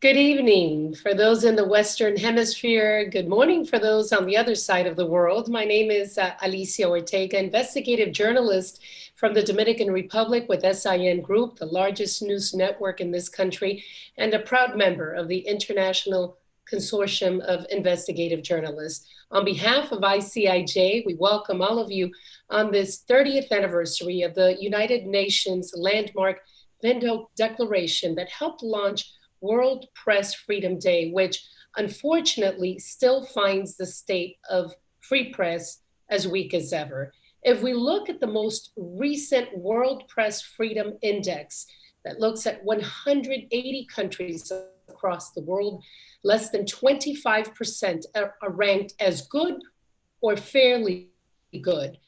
Good evening for those in the Western Hemisphere. Good morning for those on the other side of the world. My name is Alicia Ortega, investigative journalist from the Dominican Republic with FinCEN Group, the largest news network in this country, and a proud member of the International Consortium of Investigative Journalists. On behalf of ICIJ, we welcome all of you on this 30th anniversary of the United Nations landmark Windhoek Declaration that helped launch World Press Freedom Day, which unfortunately still finds the state of free press as weak as ever. If we look at the most recent World Press Freedom Index that looks at 180 countries across the world, less than 25% are ranked as good or fairly good.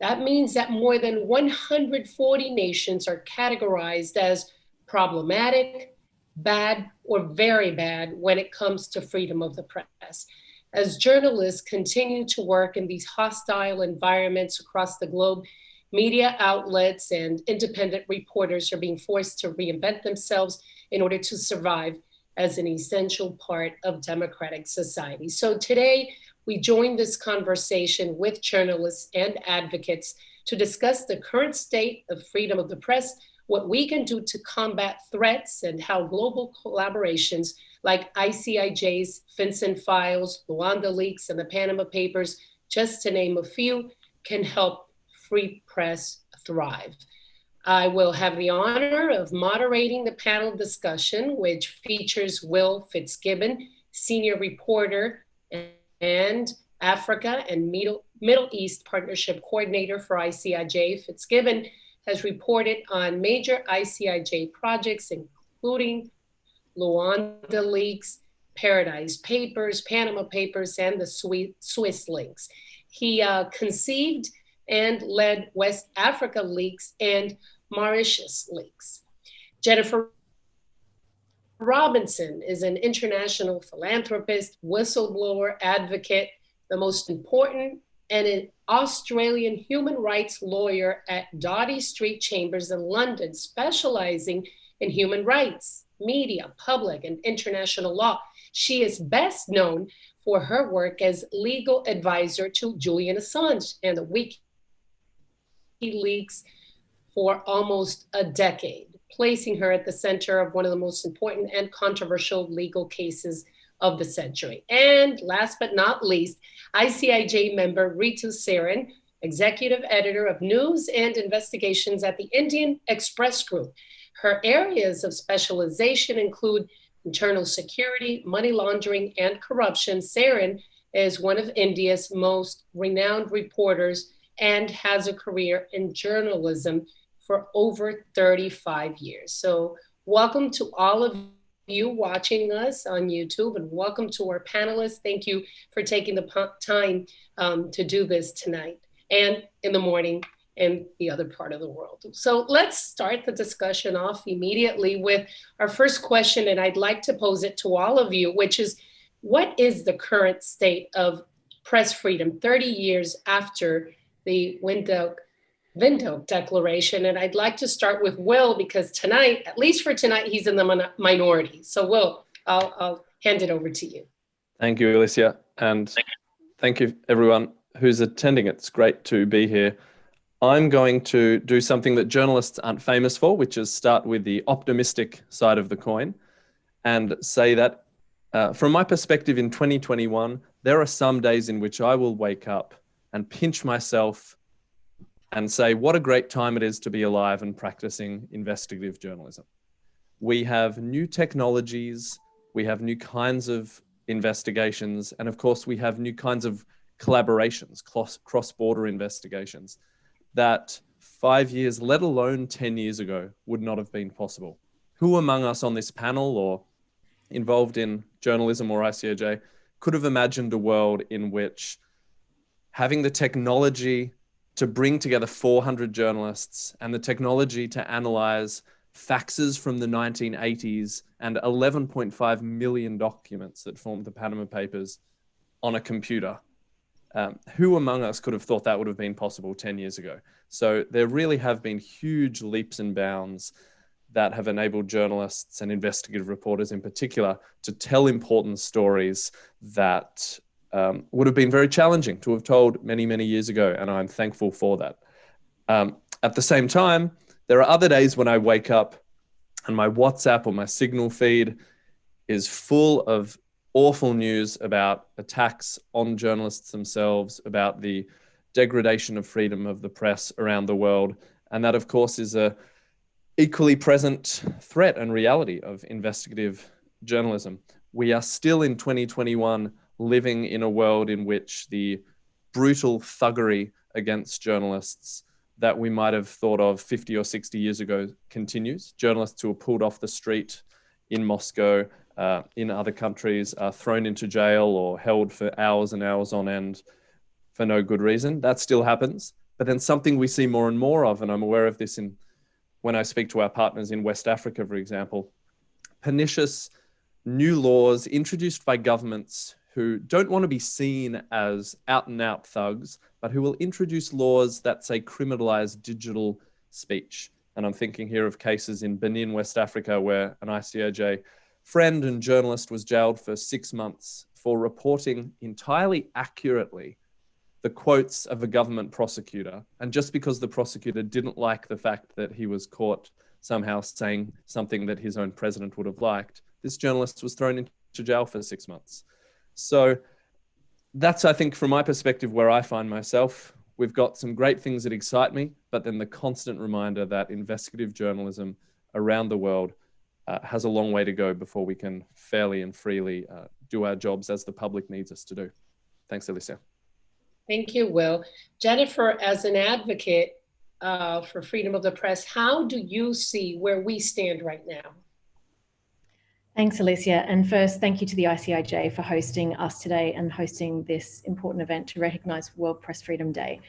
That means that more than 140 nations are categorized as problematic, bad, or very bad when it comes to freedom of the press. As journalists continue to work in these hostile environments across the globe, media outlets and independent reporters are being forced to reinvent themselves in order to survive as an essential part of democratic society. So today, we join this conversation with journalists and advocates to discuss the current state of freedom of the press, what we can do to combat threats, and how global collaborations like ICIJ's FinCEN files, Luanda leaks, and the Panama Papers, just to name a few, can help free press thrive. I will have the honor of moderating the panel discussion, which features Will Fitzgibbon, senior reporter and Africa and Middle East Partnership Coordinator for ICIJ. Fitzgibbon has reported on major ICIJ projects, including Luanda leaks, Paradise Papers, Panama Papers, and the Swiss leaks. He conceived and led West Africa leaks and Mauritius leaks. Jennifer Robinson is an international philanthropist, whistleblower advocate, the most important, and an Australian human rights lawyer at Doughty Street Chambers in London, specializing in human rights, media, public, and international law. She is best known for her work as legal advisor to Julian Assange and the WikiLeaks for almost a decade, placing her at the center of one of the most important and controversial legal cases of the century. And last but not least, ICIJ member Ritu Sarin, executive editor of news and investigations at the Indian Express Group. Her areas of specialization include internal security, money laundering, and corruption. Sarin is one of India's most renowned reporters and has a career in journalism for over 35 years. So welcome to all of you watching us on YouTube, and welcome to our panelists. Thank you for taking the time to do this tonight and in the morning in the other part of the world. So let's start the discussion off immediately with our first question, and I'd like to pose it to all of you, which is, what is the current state of press freedom 30 years after the Windhoek Declaration? And I'd like to start with Will, because tonight, at least for tonight, he's in the minority. So Will, I'll hand it over to you. Thank you, Alicia. And thank you everyone who's attending. It's great to be here. I'm going to do something that journalists aren't famous for, which is start with the optimistic side of the coin and say that from my perspective in 2021, there are some days in which I will wake up and pinch myself and say, what a great time it is to be alive and practicing investigative journalism. We have new technologies, we have new kinds of investigations, and of course we have new kinds of collaborations, cross-border investigations that 5 years, let alone 10 years ago, would not have been possible. Who among us on this panel or involved in journalism or ICIJ could have imagined a world in which having the technology to bring together 400 journalists and the technology to analyze faxes from the 1980s and 11.5 million documents that formed the Panama Papers on a computer. Who among us could have thought that would have been possible 10 years ago? So there really have been huge leaps and bounds that have enabled journalists and investigative reporters in particular to tell important stories that would have been very challenging to have told many, many years ago, and I'm thankful for that. At the same time, there are other days when I wake up and my WhatsApp or my Signal feed is full of awful news about attacks on journalists themselves, about the degradation of freedom of the press around the world. And that, of course, is a equally present threat and reality of investigative journalism. We are still in 2021 living in a world in which the brutal thuggery against journalists that we might have thought of 50 or 60 years ago continues. Journalists who are pulled off the street in Moscow, in other countries, are thrown into jail or held for hours and hours on end for no good reason. That still happens. But then something we see more and more of, and I'm aware of this when I speak to our partners in West Africa, for example, pernicious new laws introduced by governments who don't want to be seen as out and out thugs, but who will introduce laws that say criminalize digital speech. And I'm thinking here of cases in Benin, West Africa, where an ICIJ friend and journalist was jailed for 6 months for reporting entirely accurately the quotes of a government prosecutor. And just because the prosecutor didn't like the fact that he was caught somehow saying something that his own president would have liked, this journalist was thrown into jail for 6 months. So that's, I think, from my perspective, where I find myself. We've got some great things that excite me, but then the constant reminder that investigative journalism around the world has a long way to go before we can fairly and freely do our jobs as the public needs us to do. Thanks, Alicia. Thank you, Will. Jennifer, as an advocate for freedom of the press, how do you see where we stand right now? Thanks, Alicia. And first, thank you to the ICIJ for hosting us today and hosting this important event to recognise World Press Freedom Day.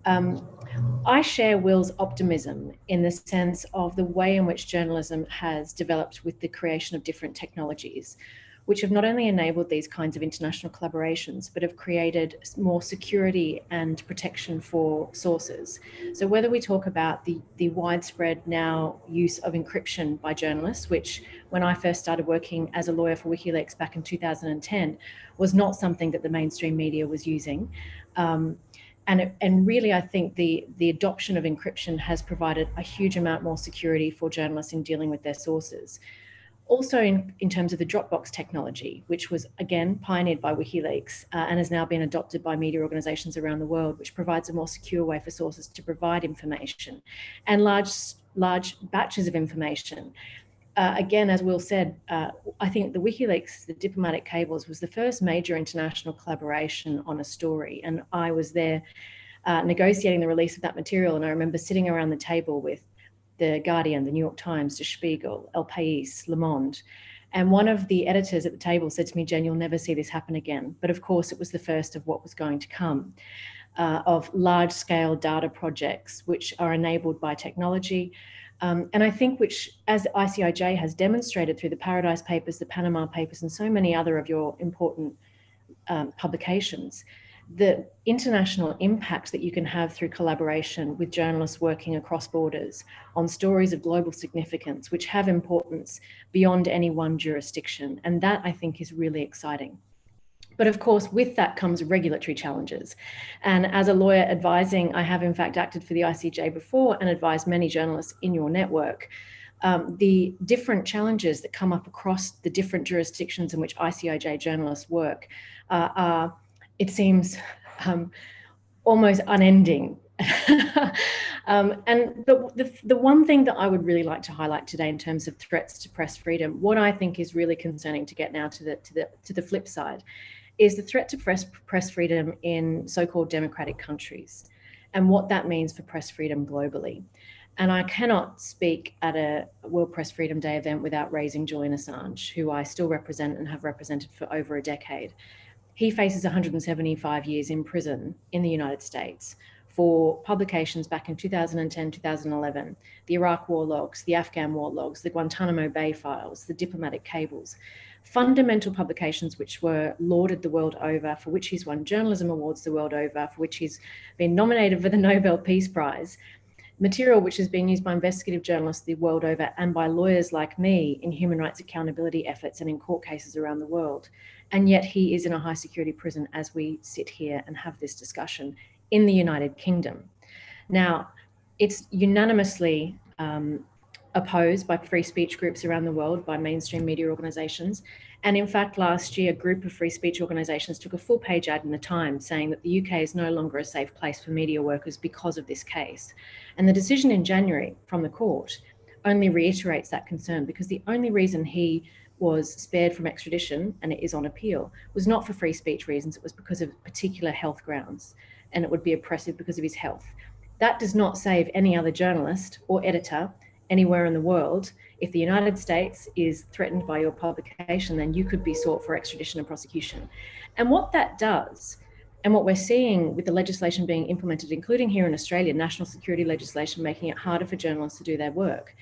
I share Will's optimism in the sense of the way in which journalism has developed with the creation of different technologies, which have not only enabled these kinds of international collaborations, but have created more security and protection for sources. So whether we talk about the widespread now use of encryption by journalists, which when I first started working as a lawyer for WikiLeaks back in 2010, was not something that the mainstream media was using. And really, I think the adoption of encryption has provided a huge amount more security for journalists in dealing with their sources. Also in terms of the Dropbox technology, which was again pioneered by WikiLeaks and has now been adopted by media organizations around the world, which provides a more secure way for sources to provide information and large batches of information. Again, as Will said, I think the WikiLeaks, the diplomatic cables, was the first major international collaboration on a story. And I was there negotiating the release of that material. And I remember sitting around the table with The Guardian, the New York Times, Der Spiegel, El País, Le Monde. And one of the editors at the table said to me, "Jen, you'll never see this happen again." But of course, it was the first of what was going to come, of large-scale data projects, which are enabled by technology. And I think which, as ICIJ has demonstrated through the Paradise Papers, the Panama Papers, and so many other of your important publications, the international impact that you can have through collaboration with journalists working across borders on stories of global significance, which have importance beyond any one jurisdiction. And that, I think, is really exciting. But of course, with that comes regulatory challenges. And as a lawyer advising, I have in fact acted for the ICJ before and advised many journalists in your network. The different challenges that come up across the different jurisdictions in which ICIJ journalists work are, it seems, almost unending. But the one thing that I would really like to highlight today in terms of threats to press freedom, what I think is really concerning to get now to the flip side, is the threat to press freedom in so-called democratic countries and what that means for press freedom globally. And I cannot speak at a World Press Freedom Day event without raising Julian Assange, who I still represent and have represented for over a decade. He faces 175 years in prison in the United States for publications back in 2010, 2011, the Iraq war logs, the Afghan war logs, the Guantanamo Bay files, the diplomatic cables, fundamental publications which were lauded the world over, for which he's won journalism awards the world over, for which he's been nominated for the Nobel Peace Prize. material which is being used by investigative journalists the world over and by lawyers like me in human rights accountability efforts and in court cases around the world. And yet he is in a high security prison as we sit here and have this discussion in the United Kingdom. Now, it's unanimously opposed by free speech groups around the world, by mainstream media organisations. And in fact, last year, a group of free speech organisations took a full page ad in the Times saying that the UK is no longer a safe place for media workers because of this case. And the decision in January from the court only reiterates that concern, because the only reason he was spared from extradition, and it is on appeal, was not for free speech reasons, it was because of particular health grounds, and it would be oppressive because of his health. That does not save any other journalist or editor anywhere in the world. If the United States is threatened by your publication, then you could be sought for extradition and prosecution. And what that does, and what we're seeing with the legislation being implemented, including here in Australia, national security legislation making it harder for journalists to do their work,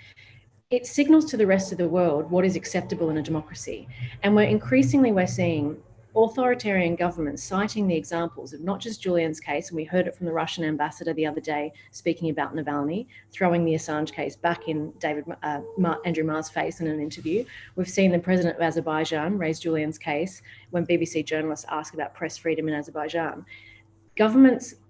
it signals to the rest of the world what is acceptable in a democracy. And we're seeing authoritarian governments citing the examples of not just Julian's case, and we heard it from the Russian ambassador the other day speaking about Navalny, throwing the Assange case back in Andrew Marr's face in an interview. We've seen the president of Azerbaijan raise Julian's case when BBC journalists ask about press freedom in Azerbaijan.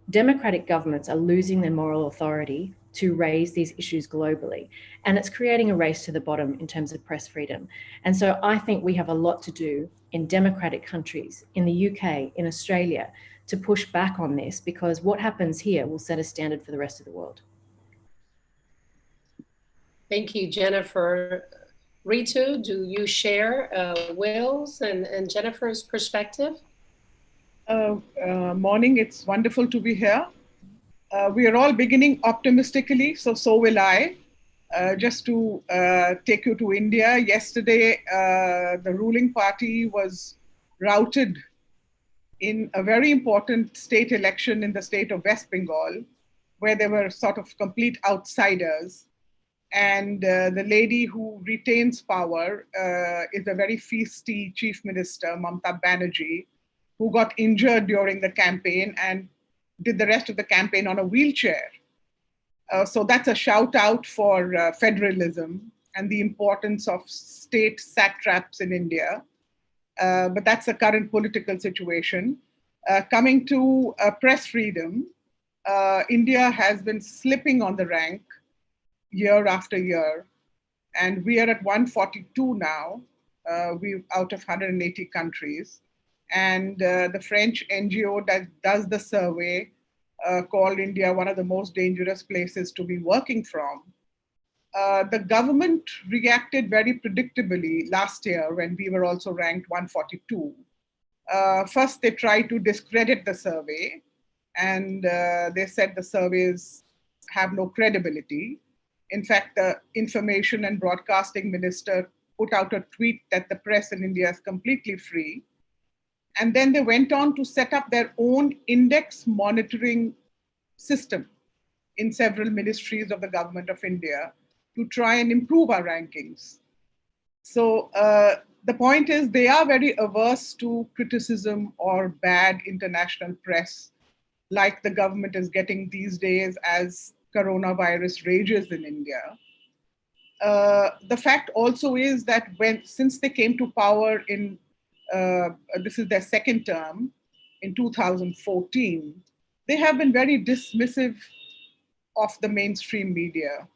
Democratic governments are losing their moral authority to raise these issues globally. And it's creating a race to the bottom in terms of press freedom. And so I think we have a lot to do in democratic countries, in the UK, in Australia, to push back on this, because what happens here will set a standard for the rest of the world. Thank you, Jennifer. Ritu, do you share Will's and Jennifer's perspective? Morning, it's wonderful to be here. We are all beginning optimistically, so will I. Just to take you to India, yesterday the ruling party was routed in a very important state election in the state of West Bengal, where they were sort of complete outsiders. And the lady who retains power is a very feisty chief minister, Mamata Banerjee, who got injured during the campaign and did the rest of the campaign on a wheelchair. So that's a shout out for federalism and the importance of state satraps in India. But that's the current political situation. Coming to press freedom, India has been slipping on the rank year after year. And we are at 142 now, out of 180 countries. And the French NGO that does the survey called India one of the most dangerous places to be working from. The government reacted very predictably last year when we were also ranked 142. First, they tried to discredit the survey, and they said the surveys have no credibility. In fact, the Information and Broadcasting Minister put out a tweet that the press in India is completely free. And then they went on to set up their own index monitoring system in several ministries of the government of India to try and improve our rankings. So the point is, they are very averse to criticism or bad international press, like the government is getting these days as coronavirus rages in India. The fact also is that since they came to power in this is their second term in 2014, they have been very dismissive of the mainstream media.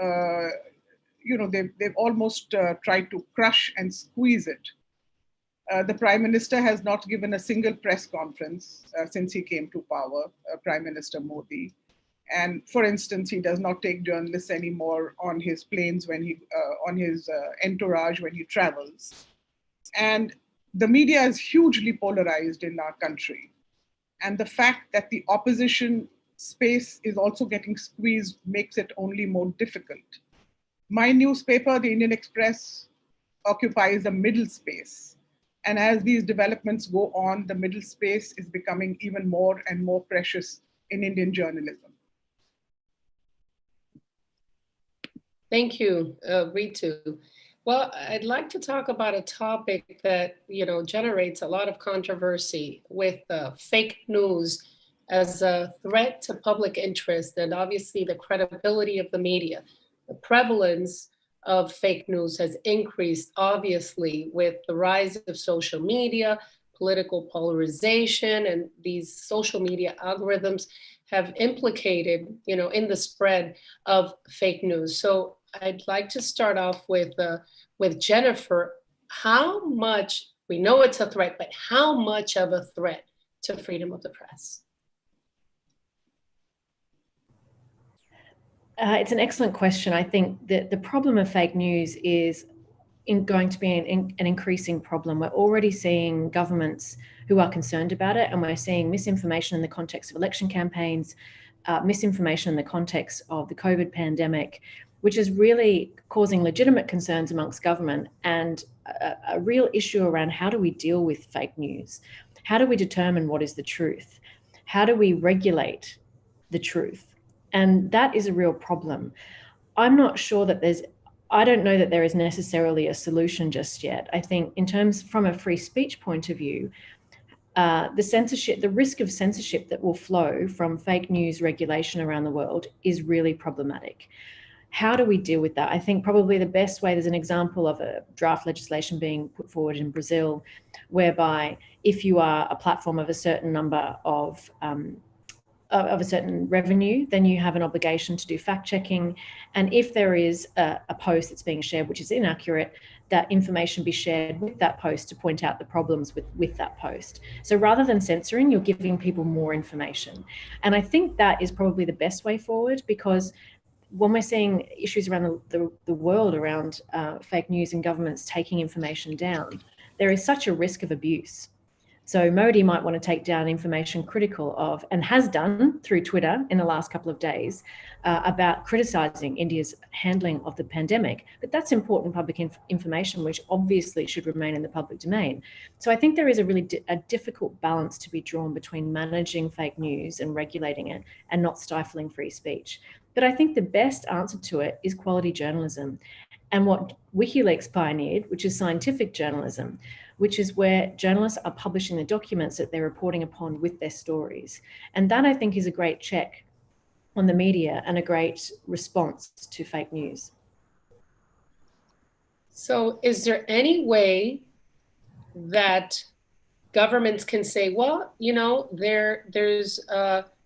They've almost tried to crush and squeeze it. The Prime Minister has not given a single press conference since he came to power, Prime Minister Modi. And for instance, he does not take journalists anymore on his planes on his entourage when he travels. And the media is hugely polarized in our country. And the fact that the opposition space is also getting squeezed makes it only more difficult. My newspaper, the Indian Express, occupies a middle space. And as these developments go on, the middle space is becoming even more and more precious in Indian journalism. Thank you, Ritu. Well, I'd like to talk about a topic that generates a lot of controversy with fake news as a threat to public interest and obviously the credibility of the media. The prevalence of fake news has increased, obviously, with the rise of social media, political polarization, and these social media algorithms have implicated, in the spread of fake news. So I'd like to start off with Jennifer. How much, we know it's a threat, but how much of a threat to freedom of the press? It's an excellent question. I think that the problem of fake news is going to be an increasing problem. We're already seeing governments who are concerned about it, and we're seeing misinformation in the context of election campaigns, misinformation in the context of the COVID pandemic, which is really causing legitimate concerns amongst government and a real issue around how do we deal with fake news? How do we determine what is the truth? How do we regulate the truth? And that is a real problem. I'm not sure that I don't know that there is necessarily a solution just yet. I think from a free speech point of view, the risk of censorship that will flow from fake news regulation around the world is really problematic. How do we deal with that? I think probably the best way, there's an example of a draft legislation being put forward in Brazil, whereby if you are a platform of a certain number of a certain revenue, then you have an obligation to do fact checking. And if there is a post that's being shared which is inaccurate, that information be shared with that post to point out the problems with that post. So rather than censoring, you're giving people more information. And I think that is probably the best way forward, because when we're seeing issues around the world around fake news and governments taking information down, there is such a risk of abuse. So Modi might want to take down information critical of, and has done through Twitter in the last couple of days, about criticizing India's handling of the pandemic. But that's important public information, which obviously should remain in the public domain. So I think there is a difficult balance to be drawn between managing fake news and regulating it and not stifling free speech. But I think the best answer to it is quality journalism, and what WikiLeaks pioneered, which is scientific journalism, which is where journalists are publishing the documents that they're reporting upon with their stories. And that, I think, is a great check on the media and a great response to fake news. So is there any way that governments can say, well, there's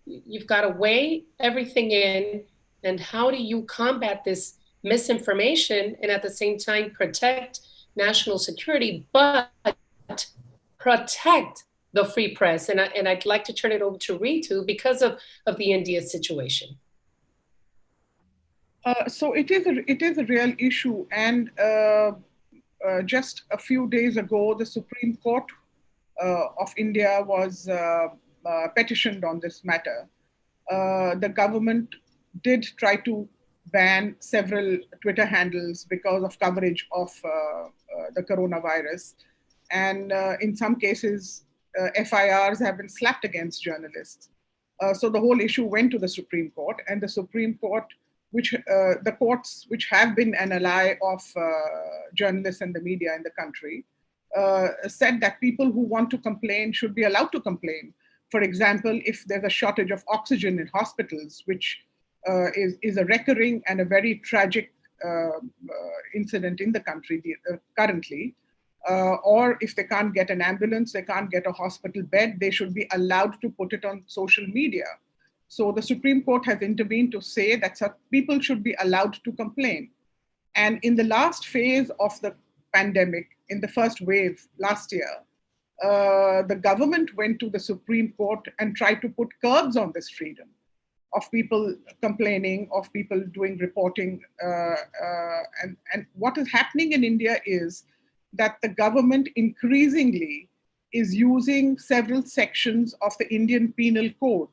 you've got to weigh everything in, and how do you combat this misinformation and at the same time protect national security, but protect the free press? And I'd like to turn it over to Ritu because of the India situation. So it is a real issue, and just a few days ago, the Supreme Court of India was petitioned on this matter. The government did try to ban several Twitter handles because of coverage of the coronavirus. And in some cases, FIRs have been slapped against journalists. So the whole issue went to the Supreme Court, and the Supreme Court, the courts which have been an ally of journalists and the media in the country, said that people who want to complain should be allowed to complain. For example, if there's a shortage of oxygen in hospitals, which is a recurring and a very tragic incident in the country currently, or if they can't get an ambulance, they can't get a hospital bed, they should be allowed to put it on social media. So the Supreme Court has intervened to say that people should be allowed to complain. And in the last phase of the pandemic, in the first wave last year, the government went to the Supreme Court and tried to put curbs on this freedom of people complaining, of people doing reporting. And what is happening in India is that the government increasingly is using several sections of the Indian Penal Code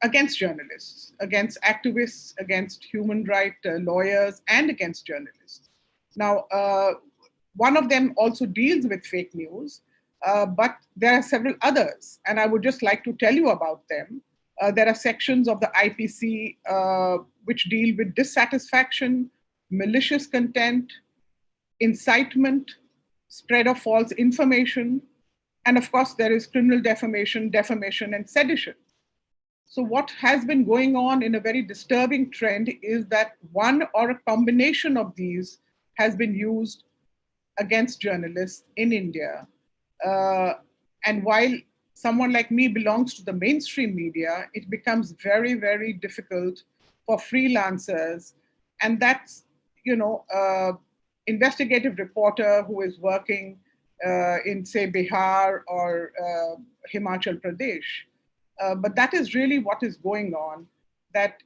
against journalists, against activists, against human rights lawyers, and against journalists. Now, one of them also deals with fake news, but there are several others, and I would just like to tell you about them. There are sections of the IPC which deal with dissatisfaction, malicious content, incitement, spread of false information, And of course, there is criminal defamation, defamation, and sedition. So what has been going on in a very disturbing trend is that one or a combination of these has been used against journalists in India. And while someone like me belongs to the mainstream media, it becomes very, very difficult for freelancers. And that's, investigative reporter who is working in, say, Bihar or Himachal Pradesh. But that is really what is going on, that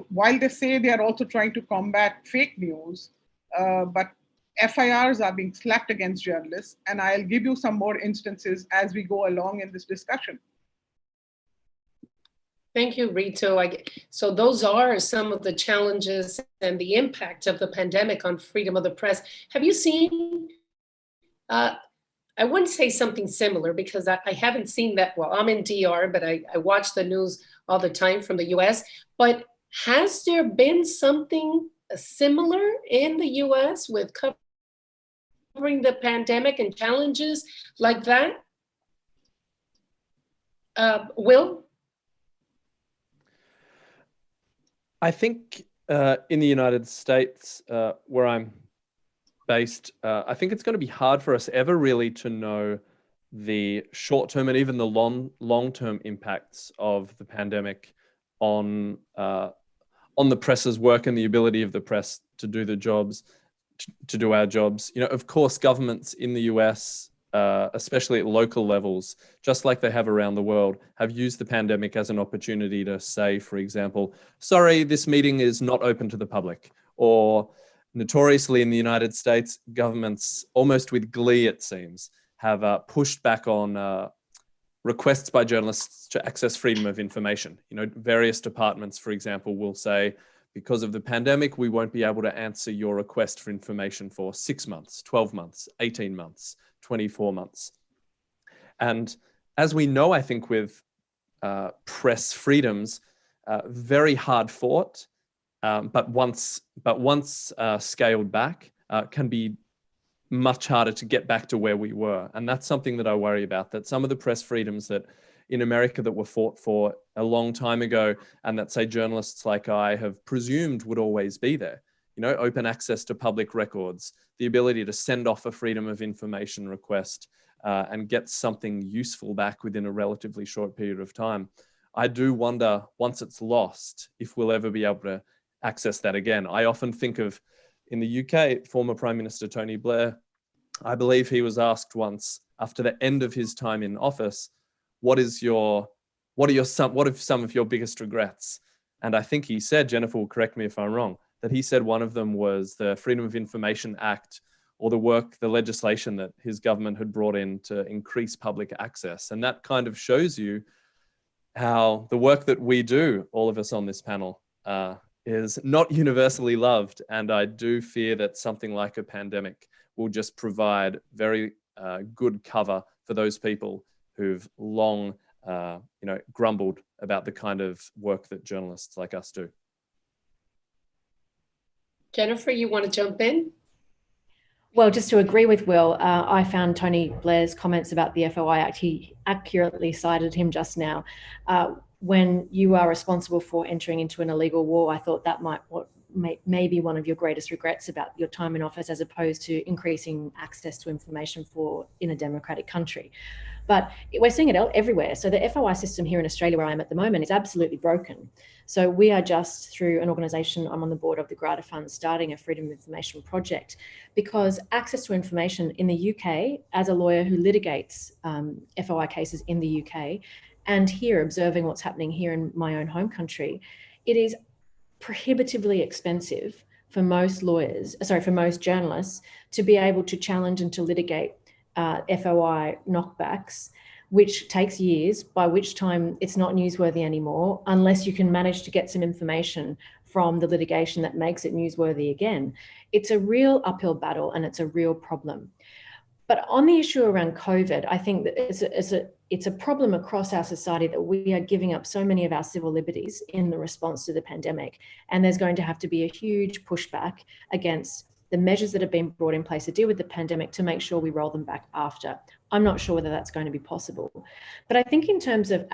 while they say they are also trying to combat fake news, but FIRs are being slapped against journalists. And I'll give you some more instances as we go along in this discussion. Thank you, Ritu. So those are some of the challenges and the impact of the pandemic on freedom of the press. Have you seen, I wouldn't say something similar because I haven't seen that. Well, I'm in DR, but I watch the news all the time from the US. But has there been something similar in the US with covering the pandemic and challenges like that? Will? I think in the United States, where I'm based, I think it's going to be hard for us ever really to know the short-term and even the long-term impacts of the pandemic on the press's work and the ability of the press to do the jobs, to do our jobs. Of course, governments in the US, especially at local levels, just like they have around the world, have used the pandemic as an opportunity to say, for example, sorry, this meeting is not open to the public. Or notoriously in the United States, governments, almost with glee it seems, have pushed back on requests by journalists to access freedom of information. Various departments, for example, will say, because of the pandemic, we won't be able to answer your request for information for 6 months, 12 months, 18 months, 24 months. And as we know, I think with press freedoms, very hard fought, but once scaled back, can be much harder to get back to where we were. And that's something that I worry about, that some of the press freedoms that in America that were fought for a long time ago, and that say journalists like I have presumed would always be there, open access to public records, the ability to send off a freedom of information request and get something useful back within a relatively short period of time. I do wonder, once it's lost, if we'll ever be able to access that again. I often think of, in the UK, former Prime Minister Tony Blair, I believe he was asked once, after the end of his time in office, what are some of your biggest regrets? And I think he said, Jennifer will correct me if I'm wrong, that he said one of them was the Freedom of Information Act, or the legislation that his government had brought in to increase public access. And that kind of shows you how the work that we do, all of us on this panel, is not universally loved. And I do fear that something like a pandemic will just provide very good cover for those people who've long grumbled about the kind of work that journalists like us do. Jennifer, you want to jump in? Well, just to agree with Will, I found Tony Blair's comments about the FOI Act, he accurately cited him just now. When you are responsible for entering into an illegal war, I thought that may be one of your greatest regrets about your time in office, as opposed to increasing access to information in a democratic country. But we're seeing it everywhere. So the FOI system here in Australia, where I am at the moment, is absolutely broken. So we are just, through an organisation, I'm on the board of the Grata Fund, starting a freedom of information project, because access to information in the UK, as a lawyer who litigates FOI cases in the UK, and here observing what's happening here in my own home country, it is prohibitively expensive for most journalists to be able to challenge and to litigate FOI knockbacks, which takes years, by which time it's not newsworthy anymore, unless you can manage to get some information from the litigation that makes it newsworthy again. It's a real uphill battle, and it's a real problem. But on the issue around COVID, I think that it's a problem across our society that we are giving up so many of our civil liberties in the response to the pandemic. And there's going to have to be a huge pushback against the measures that have been brought in place to deal with the pandemic to make sure we roll them back after. I'm not sure whether that's going to be possible. But I think in terms of,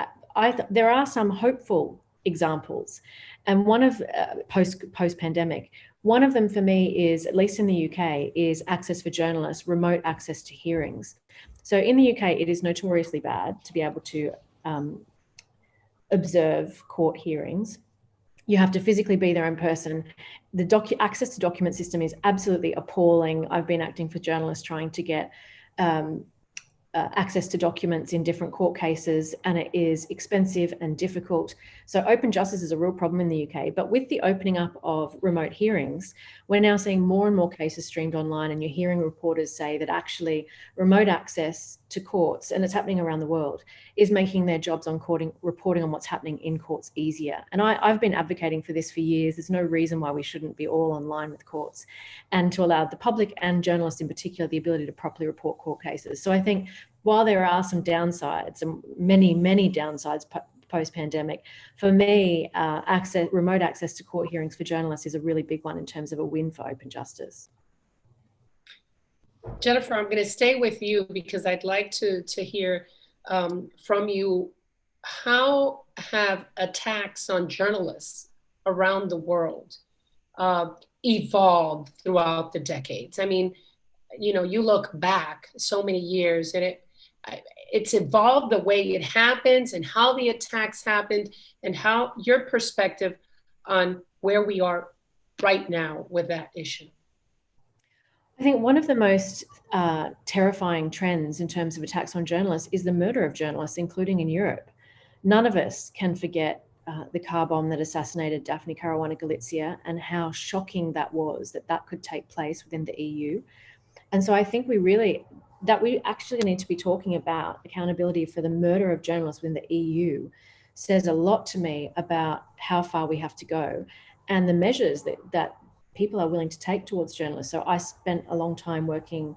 there are some hopeful examples. And one of post-pandemic, one of them for me is, at least in the UK, is access for journalists, remote access to hearings. So in the UK, it is notoriously bad to be able to observe court hearings. You have to physically be there in person. The access to document system is absolutely appalling. I've been acting for journalists trying to get access to documents in different court cases, and it is expensive and difficult. So open justice is a real problem in the UK. But with the opening up of remote hearings, we're now seeing more and more cases streamed online, and you're hearing reporters say that actually remote access to courts, and it's happening around the world, is making their jobs on reporting on what's happening in courts easier. And I've been advocating for this for years. There's no reason why we shouldn't be all online with courts, and to allow the public and journalists in particular the ability to properly report court cases. So I think while there are some downsides, and many, many downsides post-pandemic, for me, remote access to court hearings for journalists is a really big one in terms of a win for open justice. Jennifer, I'm going to stay with you because I'd like to hear from you. How have attacks on journalists around the world evolved throughout the decades? I mean, you know, you look back so many years and it's evolved the way it happens and how the attacks happened and how your perspective on where we are right now with that issue. I think one of the most terrifying trends in terms of attacks on journalists is the murder of journalists, including in Europe. None of us can forget the car bomb that assassinated Daphne Caruana Galizia and how shocking that was, that could take place within the EU. And so I think we actually need to be talking about accountability for the murder of journalists within the EU says a lot to me about how far we have to go and the measures that people are willing to take towards journalists. So I spent a long time working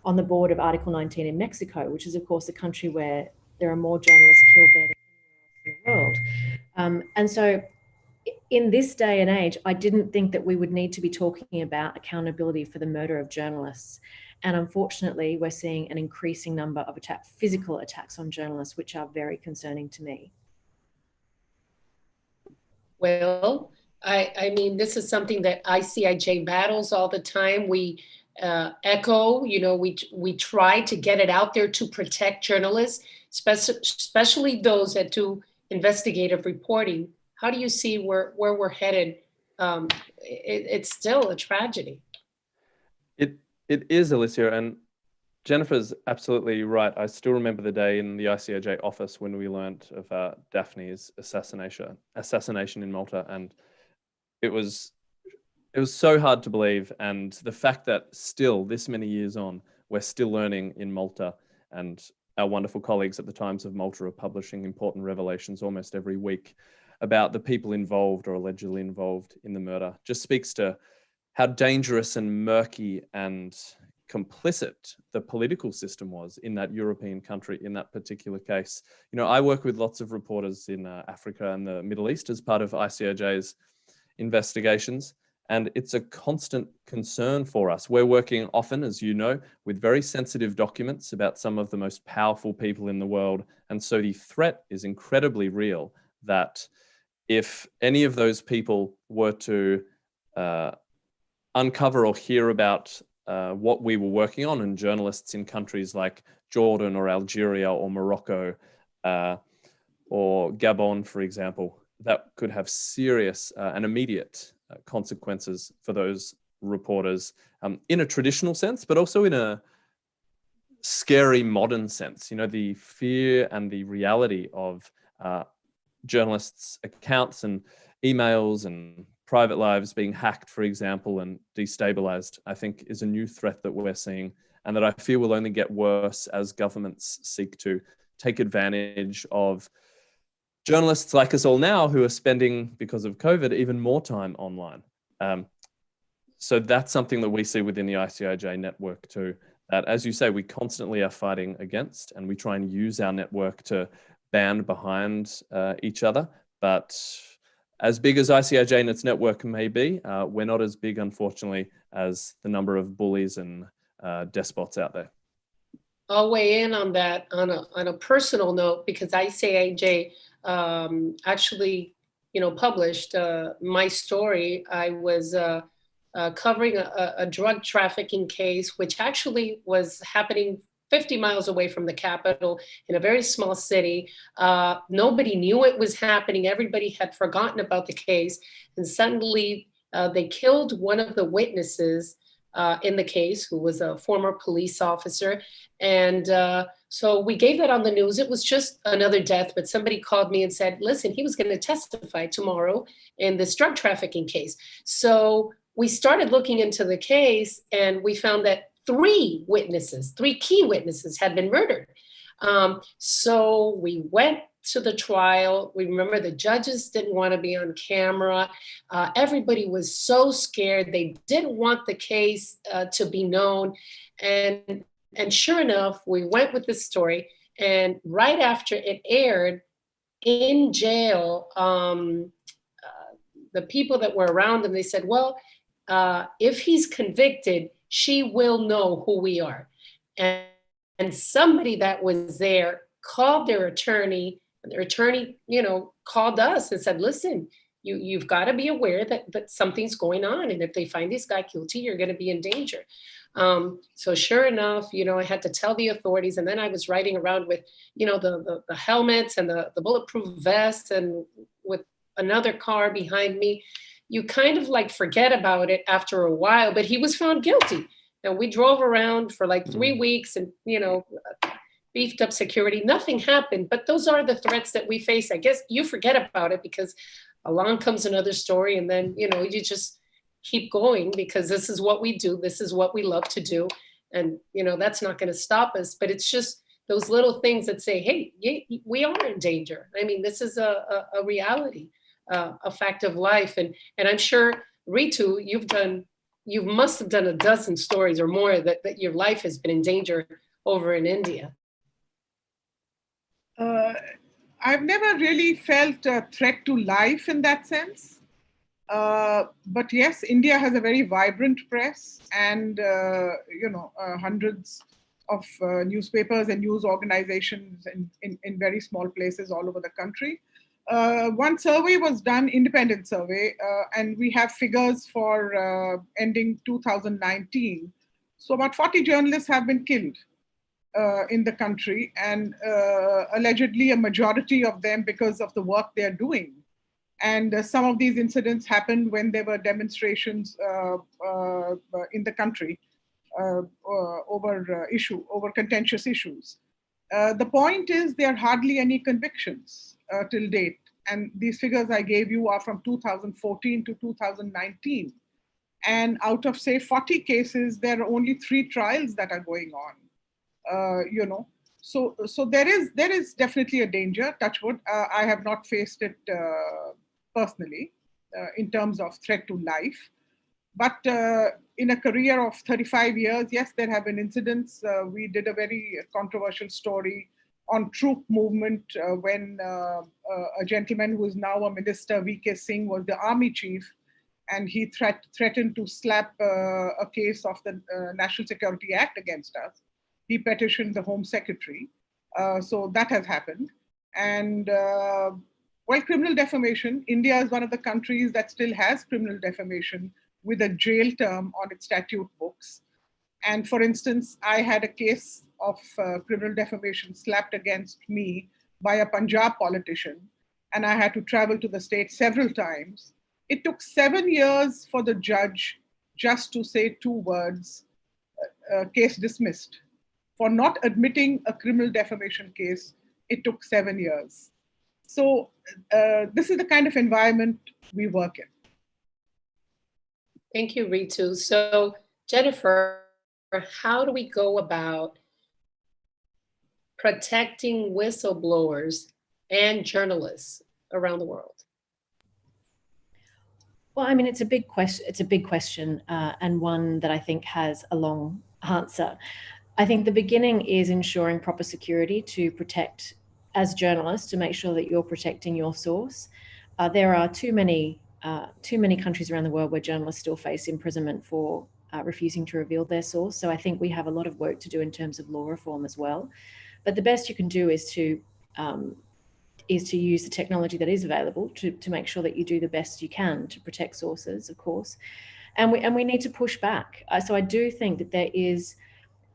on the board of Article 19 in Mexico, which is of course a country where there are more journalists killed there than anywhere else in the world. And so in this day and age, I didn't think that we would need to be talking about accountability for the murder of journalists. And unfortunately, we're seeing an increasing number of physical attacks on journalists, which are very concerning to me. Well, I mean, this is something that ICIJ battles all the time. We echo, you know, we try to get it out there to protect journalists, especially those that do investigative reporting. How do you see where we're headed? It's still a tragedy. It is, Alicia, and Jennifer's absolutely right. I still remember the day in the ICIJ office when we learned of Daphne's assassination in Malta, and it was so hard to believe. And the fact that still this many years on, we're still learning in Malta, and our wonderful colleagues at the Times of Malta are publishing important revelations almost every week about the people involved or allegedly involved in the murder, just speaks to how dangerous and murky and complicit the political system was in that European country in that particular case. You know, I work with lots of reporters in Africa and the Middle East as part of ICIJ's investigations, and it's a constant concern for us. We're working often, as you know, with very sensitive documents about some of the most powerful people in the world, and so the threat is incredibly real that if any of those people were to uncover or hear about what we were working on, and journalists in countries like Jordan or Algeria or Morocco or Gabon, for example, that could have serious and immediate consequences for those reporters in a traditional sense, but also in a scary modern sense. You know, the fear and the reality of journalists' accounts and emails and private lives being hacked, for example, and destabilized, I think is a new threat that we're seeing, and that I fear will only get worse as governments seek to take advantage of journalists like us all now who are spending, because of COVID, even more time online. So that's something that we see within the ICIJ network too, that, as you say, we constantly are fighting against, and we try and use our network to band behind each other. But as big as ICIJ and its network may be, we're not as big, unfortunately, as the number of bullies and despots out there. I'll weigh in on that on a personal note, because ICIJ actually, published my story. I was covering a drug trafficking case, which actually was happening 50 miles away from the capital in a very small city. Nobody knew it was happening. Everybody had forgotten about the case. And suddenly they killed one of the witnesses in the case, who was a former police officer. And so we gave that on the news. It was just another death, but somebody called me and said, listen, he was going to testify tomorrow in this drug trafficking case. So we started looking into the case, and we found that three key witnesses had been murdered. So we went to the trial. We remember the judges didn't want to be on camera. Everybody was so scared. They didn't want the case to be known. And sure enough, we went with this story. And right after it aired in jail, the people that were around him, they said, well, if he's convicted, she will know who we are. And somebody that was there called their attorney, and their attorney, called us and said, listen, you've got to be aware that something's going on. And if they find this guy guilty, you're going to be in danger. So sure enough, I had to tell the authorities. And then I was riding around with, the helmets and the bulletproof vests, and with another car behind me. You kind of like forget about it after a while, but he was found guilty. And we drove around for like 3 weeks and, beefed up security. Nothing happened, but those are the threats that we face. I guess you forget about it because along comes another story, and then, you just keep going because this is what we do. This is what we love to do. And, that's not going to stop us, but it's just those little things that say, hey, we are in danger. I mean, this is a reality. A fact of life. And I'm sure, Ritu, you must have done a dozen stories or more that your life has been in danger over in India. I've never really felt a threat to life in that sense. But yes, India has a very vibrant press, and hundreds of newspapers and news organizations in very small places all over the country. One survey was done, independent survey, and we have figures for ending 2019. So about 40 journalists have been killed in the country, and allegedly a majority of them because of the work they're doing. And some of these incidents happened when there were demonstrations in the country over contentious issues. The point is there are hardly any convictions till date. And these figures I gave you are from 2014 to 2019. And out of, say, 40 cases, there are only 3 trials that are going on. So there is definitely a danger, touch wood. I have not faced it personally in terms of threat to life. But in a career of 35 years, yes, there have been incidents. We did a very controversial story on troop movement when a gentleman who is now a minister, V.K. Singh, was the army chief, and he threatened to slap a case of the National Security Act against us. He petitioned the Home Secretary. So that has happened. And criminal defamation, India is one of the countries that still has criminal defamation with a jail term on its statute books. And for instance, I had a case of criminal defamation slapped against me by a Punjab politician, and I had to travel to the state several times. It took 7 years for the judge just to say 2 words, case dismissed. For not admitting a criminal defamation case, it took 7 years. So this is the kind of environment we work in. Thank you, Ritu. So Jennifer, how do we go about protecting whistleblowers and journalists around the world? Well, I mean, it's a big question. It's a big question, and one that I think has a long answer. I think the beginning is ensuring proper security to protect, as journalists, to make sure that you're protecting your source. there are too many countries around the world where journalists still face imprisonment for refusing to reveal their source. So I think we have a lot of work to do in terms of law reform as well. But the best you can do is to use the technology that is available to make sure that you do the best you can to protect sources, of course. And we need to push back. So I do think that there is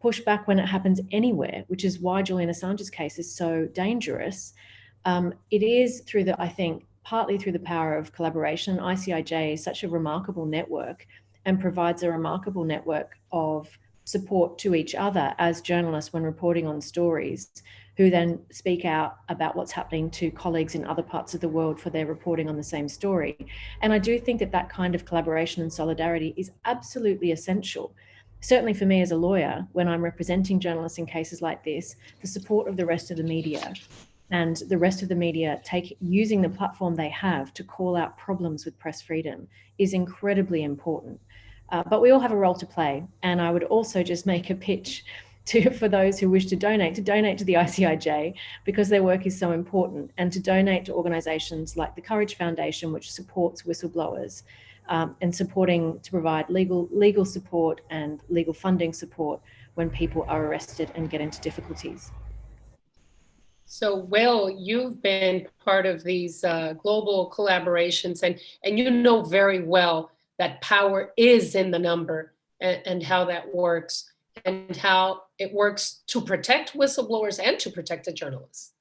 pushback when it happens anywhere, which is why Julian Assange's case is so dangerous. It is through I think, partly through the power of collaboration. ICIJ is such a remarkable network and provides a remarkable network of support to each other as journalists when reporting on stories, who then speak out about what's happening to colleagues in other parts of the world for their reporting on the same story. And I do think that that kind of collaboration and solidarity is absolutely essential. Certainly for me as a lawyer, when I'm representing journalists in cases like this, the support of the rest of the media and the rest of the media using the platform they have to call out problems with press freedom is incredibly important. But we all have a role to play. And I would also just make a pitch for those who wish to donate to the ICIJ, because their work is so important, and to donate to organisations like the Courage Foundation, which supports whistleblowers, and to provide legal support and legal funding support when people are arrested and get into difficulties. So, Will, you've been part of these global collaborations, and you know very well that power is in the number, and how that works, and how it works to protect whistleblowers and to protect the journalists.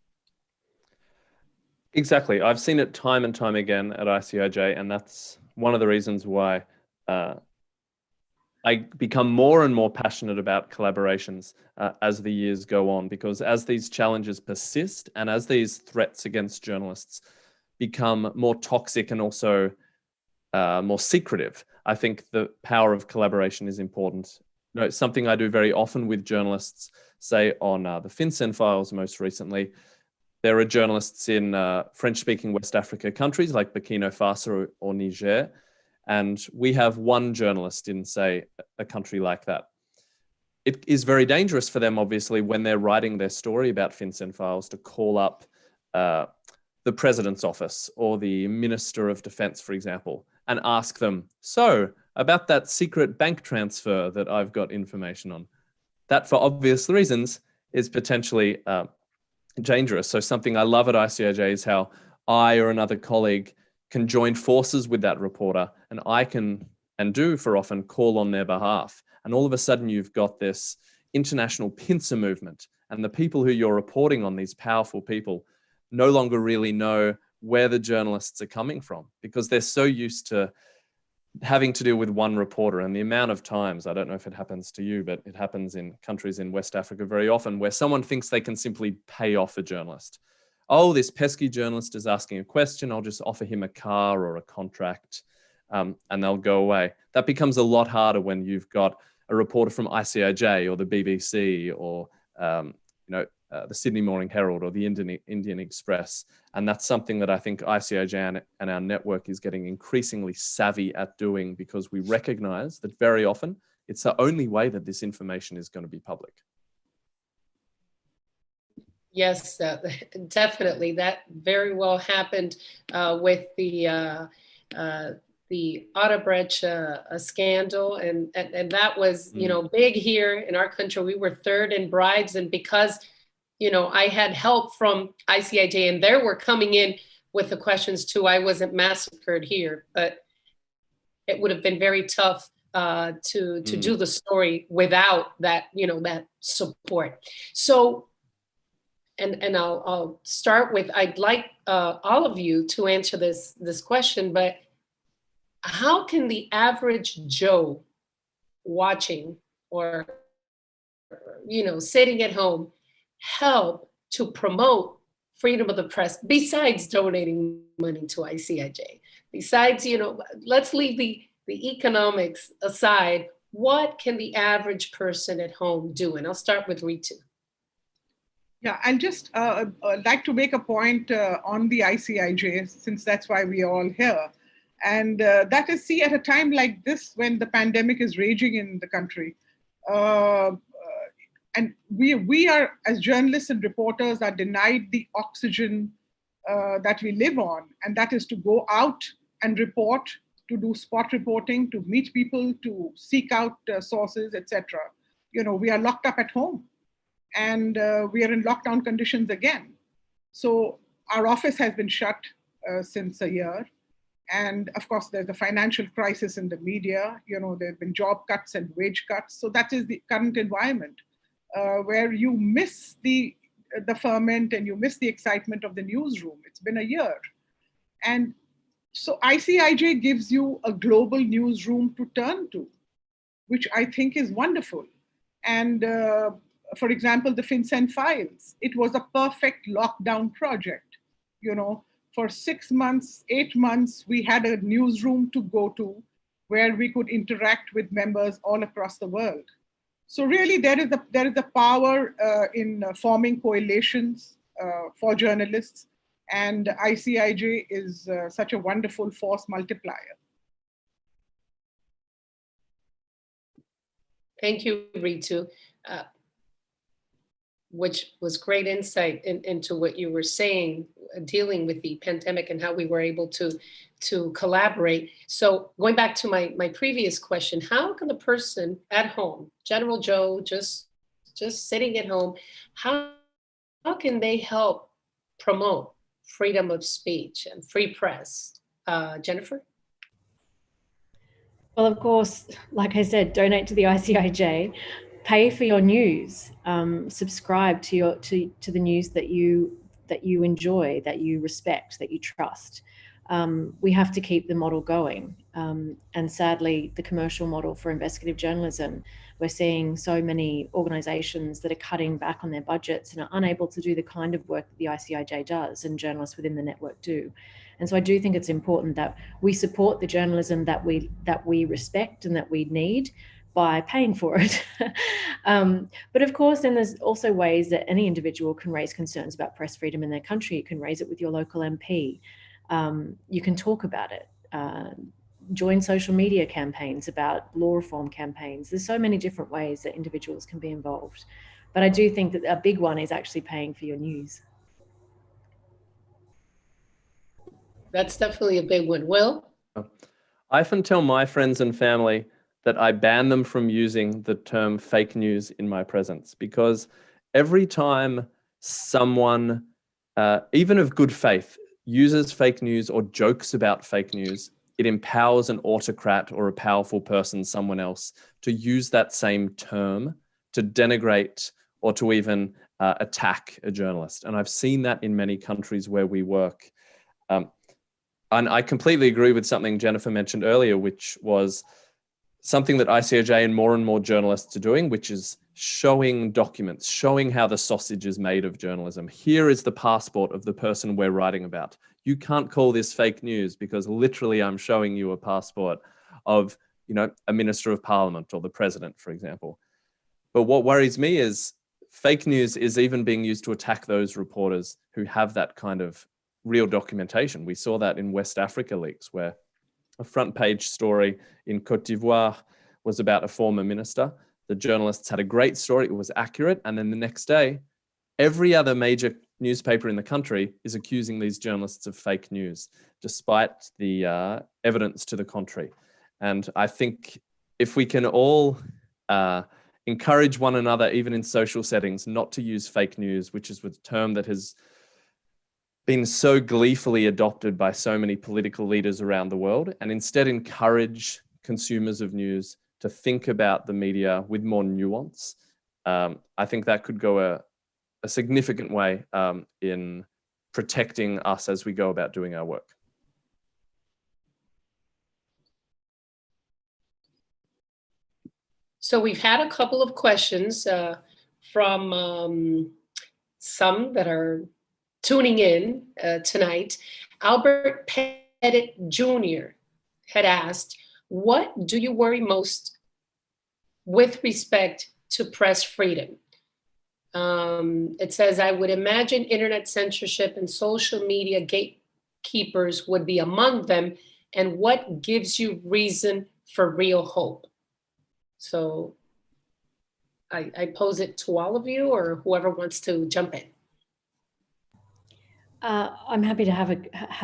Exactly. I've seen it time and time again at ICIJ, and that's one of the reasons why I become more and more passionate about collaborations as the years go on, because as these challenges persist and as these threats against journalists become more toxic and also more secretive, I think the power of collaboration is important. You know, it's something I do very often with journalists, say on the FinCEN files most recently. There are journalists in French-speaking West Africa countries like Burkina Faso or Niger, and we have one journalist in, say, a country like that. It is very dangerous for them, obviously, when they're writing their story about FinCEN files, to call up the president's office or the Minister of Defense, for example, and ask them, so, about that secret bank transfer that I've got information on. That, for obvious reasons, is potentially dangerous. So something I love at ICIJ is how I or another colleague can join forces with that reporter, and I can, and do for often, call on their behalf. And all of a sudden you've got this international pincer movement, and the people who you're reporting on, these powerful people, no longer really know where the journalists are coming from, because they're so used to having to deal with one reporter. And the amount of times, I don't know if it happens to you, but it happens in countries in West Africa very often, where someone thinks they can simply pay off a journalist. Oh, this pesky journalist is asking a question, I'll just offer him a car or a contract, and they'll go away. That becomes a lot harder when you've got a reporter from ICIJ or the BBC or the Sydney Morning Herald or the Indian Express. And that's something that I think ICIJ and our network is getting increasingly savvy at doing, because we recognize that very often it's the only way that this information is going to be public. Yes, definitely. That very well happened with the Odebrecht scandal, and that was big here in our country. We were third in bribes, and because I had help from ICIJ, and they were coming in with the questions too, I wasn't massacred here, but it would have been very tough to do the story without that that support. So. And I'll start with, I'd like all of you to answer this question, but how can the average Joe watching or sitting at home help to promote freedom of the press besides donating money to ICIJ? Besides, let's leave the economics aside. What can the average person at home do? And I'll start with Ritu. Yeah, I'll just like to make a point on the ICIJ, since that's why we are all here. And that is, see, at a time like this, when the pandemic is raging in the country, and we are, as journalists and reporters, are denied the oxygen that we live on, and that is to go out and report, to do spot reporting, to meet people, to seek out sources, etc. You know, we are locked up at home, and we are in lockdown conditions again. So our office has been shut since a year. And of course, there's a financial crisis in the media. You know, there have been job cuts and wage cuts. So that is the current environment where you miss the ferment and you miss the excitement of the newsroom. It's been a year. And so ICIJ gives you a global newsroom to turn to, which I think is wonderful. And for example, the FinCEN files, it was a perfect lockdown project. You know, for 6 months, 8 months, we had a newsroom to go to where we could interact with members all across the world. So really, there is a power in forming coalitions for journalists, and ICIJ is such a wonderful force multiplier. Thank you, Ritu, which was great insight into what you were saying, dealing with the pandemic and how we were able to collaborate. So going back to my previous question, how can the person at home, General Joe, just sitting at home, how can they help promote freedom of speech and free press? Jennifer? Well, of course, like I said, donate to the ICIJ, pay for your news, subscribe to the news that you enjoy, that you respect, that you trust. We have to keep the model going. And sadly, the commercial model for investigative journalism, we're seeing so many organizations that are cutting back on their budgets and are unable to do the kind of work that the ICIJ does and journalists within the network do. And so I do think it's important that we support the journalism that we respect and that we need by paying for it. But of course, then there's also ways that any individual can raise concerns about press freedom in their country. You can raise it with your local MP. You can talk about it. Join social media campaigns about law reform campaigns. There's so many different ways that individuals can be involved. But I do think that a big one is actually paying for your news. That's definitely a big one. Will? I often tell my friends and family that I ban them from using the term fake news in my presence, because every time someone, even of good faith, uses fake news or jokes about fake news, it empowers an autocrat or a powerful person, someone else, to use that same term to denigrate or to even attack a journalist. And I've seen that in many countries where we work. And I completely agree with something Jennifer mentioned earlier, which was something that ICIJ and more journalists are doing, which is showing documents, showing how the sausage is made of journalism. Here is the passport of the person we're writing about. You can't call this fake news because literally I'm showing you a passport of, you know, a minister of parliament or the president, for example. But what worries me is fake news is even being used to attack those reporters who have that kind of real documentation. We saw that in West Africa leaks, where a front page story in Côte d'Ivoire was about a former minister. The journalists had a great story, it was accurate, and then the next day, every other major newspaper in the country is accusing these journalists of fake news, despite the evidence to the contrary. And I think if we can all encourage one another, even in social settings, not to use fake news, which is a term that has been so gleefully adopted by so many political leaders around the world, and instead encourage consumers of news to think about the media with more nuance. I think that could go a significant way in protecting us as we go about doing our work. So we've had a couple of questions from some that are tuning in tonight. Albert Pettit Jr. had asked, what do you worry most with respect to press freedom? It says, I would imagine internet censorship and social media gatekeepers would be among them. And what gives you reason for real hope? So I pose it to all of you or whoever wants to jump in. I'm happy to have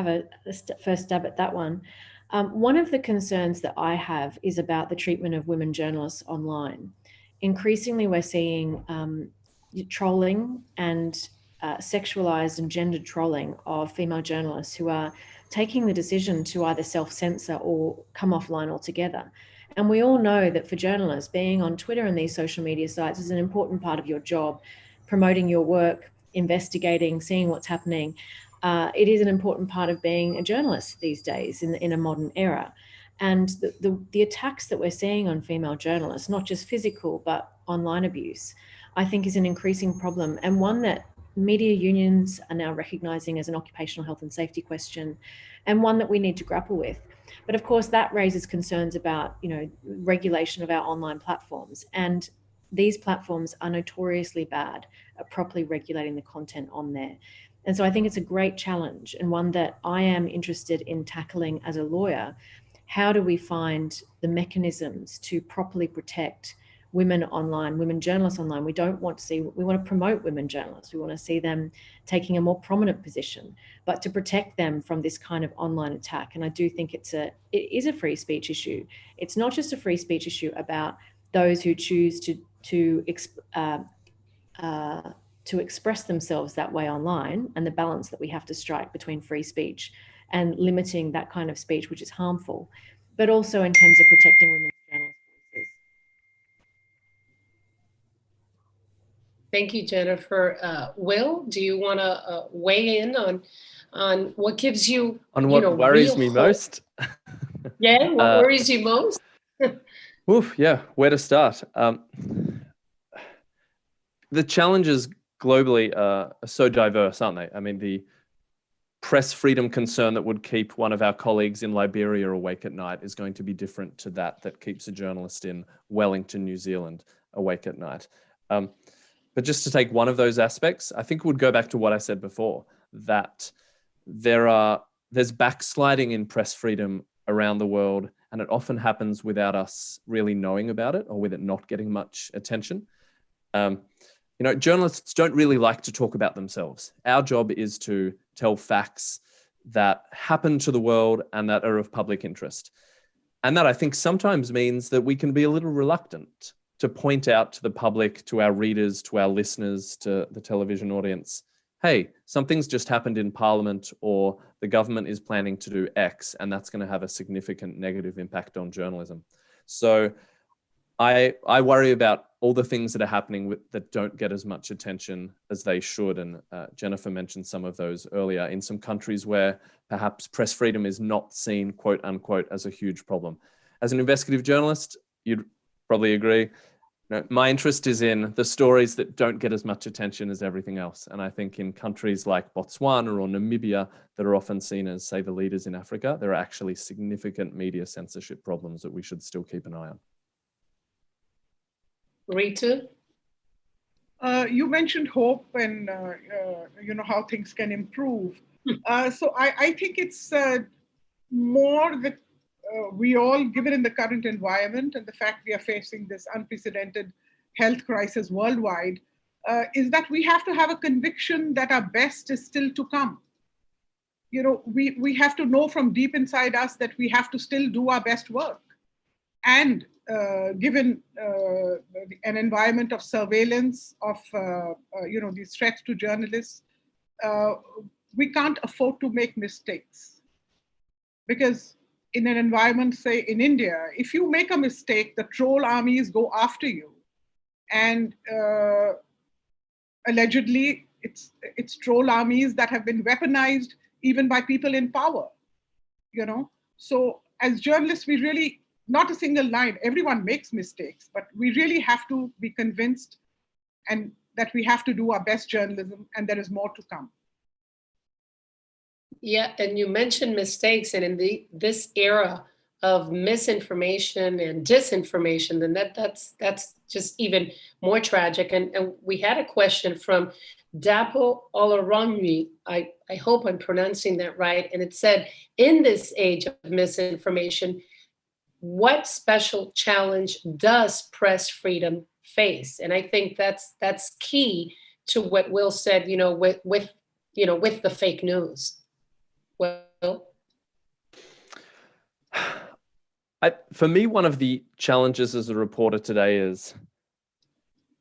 a first stab at that one. One of the concerns that I have is about the treatment of women journalists online. Increasingly, we're seeing trolling and sexualized and gendered trolling of female journalists who are taking the decision to either self-censor or come offline altogether. And we all know that for journalists, being on Twitter and these social media sites is an important part of your job, promoting your work, investigating, seeing what's happening. It is an important part of being a journalist these days in a modern era. And the attacks that we're seeing on female journalists, not just physical, but online abuse, I think is an increasing problem, and one that media unions are now recognizing as an occupational health and safety question, and one that we need to grapple with. But of course, that raises concerns about, regulation of our online platforms. And these platforms are notoriously bad at properly regulating the content on there. And so I think it's a great challenge, and one that I am interested in tackling as a lawyer. How do we find the mechanisms to properly protect women online, women journalists online? We want to promote women journalists. We want to see them taking a more prominent position, but to protect them from this kind of online attack. And I do think it is a free speech issue. It's not just a free speech issue about those who choose to express themselves that way online, and the balance that we have to strike between free speech and limiting that kind of speech which is harmful, but also in terms of protecting women's journalists' voices. Thank you, Jennifer. Will, do you want to weigh in on what gives you what worries me most? Yeah, what worries you most? Where to start? The challenges globally are so diverse, aren't they? I mean, the press freedom concern that would keep one of our colleagues in Liberia awake at night is going to be different to that keeps a journalist in Wellington, New Zealand, awake at night. But just to take one of those aspects, I think it would go back to what I said before, that there's backsliding in press freedom around the world, and it often happens without us really knowing about it, or with it not getting much attention. Journalists don't really like to talk about themselves. Our job is to tell facts that happen to the world and that are of public interest. And that, I think, sometimes means that we can be a little reluctant to point out to the public, to our readers, to our listeners, to the television audience, hey, something's just happened in Parliament, or the government is planning to do X, and that's going to have a significant negative impact on journalism. So I worry about all the things that are happening that don't get as much attention as they should. And Jennifer mentioned some of those earlier, in some countries where perhaps press freedom is not seen, quote unquote, as a huge problem. As an investigative journalist, you'd probably agree, my interest is in the stories that don't get as much attention as everything else. And I think in countries like Botswana or Namibia that are often seen as, say, the leaders in Africa, there are actually significant media censorship problems that we should still keep an eye on. Ritu? You mentioned hope and how things can improve. So I think it's more that we all, given in the current environment and the fact we are facing this unprecedented health crisis worldwide, is that we have to have a conviction that our best is still to come. We have to know from deep inside us that we have to still do our best work. And given an environment of surveillance of these threats to journalists, we can't afford to make mistakes. Because in an environment, say in India, if you make a mistake, the troll armies go after you. And allegedly, it's troll armies that have been weaponized even by people in power. So as journalists, we really, not a single line, everyone makes mistakes, but we really have to be convinced and that we have to do our best journalism, and there is more to come. Yeah, and you mentioned mistakes, and in this era of misinformation and disinformation, then that's just even more tragic. And we had a question from Dapo Olaronyi. I hope I'm pronouncing that right. And it said, in this age of misinformation, what special challenge does press freedom face? And I think that's key to what Will said, with with the fake news? Well, for me, one of the challenges as a reporter today is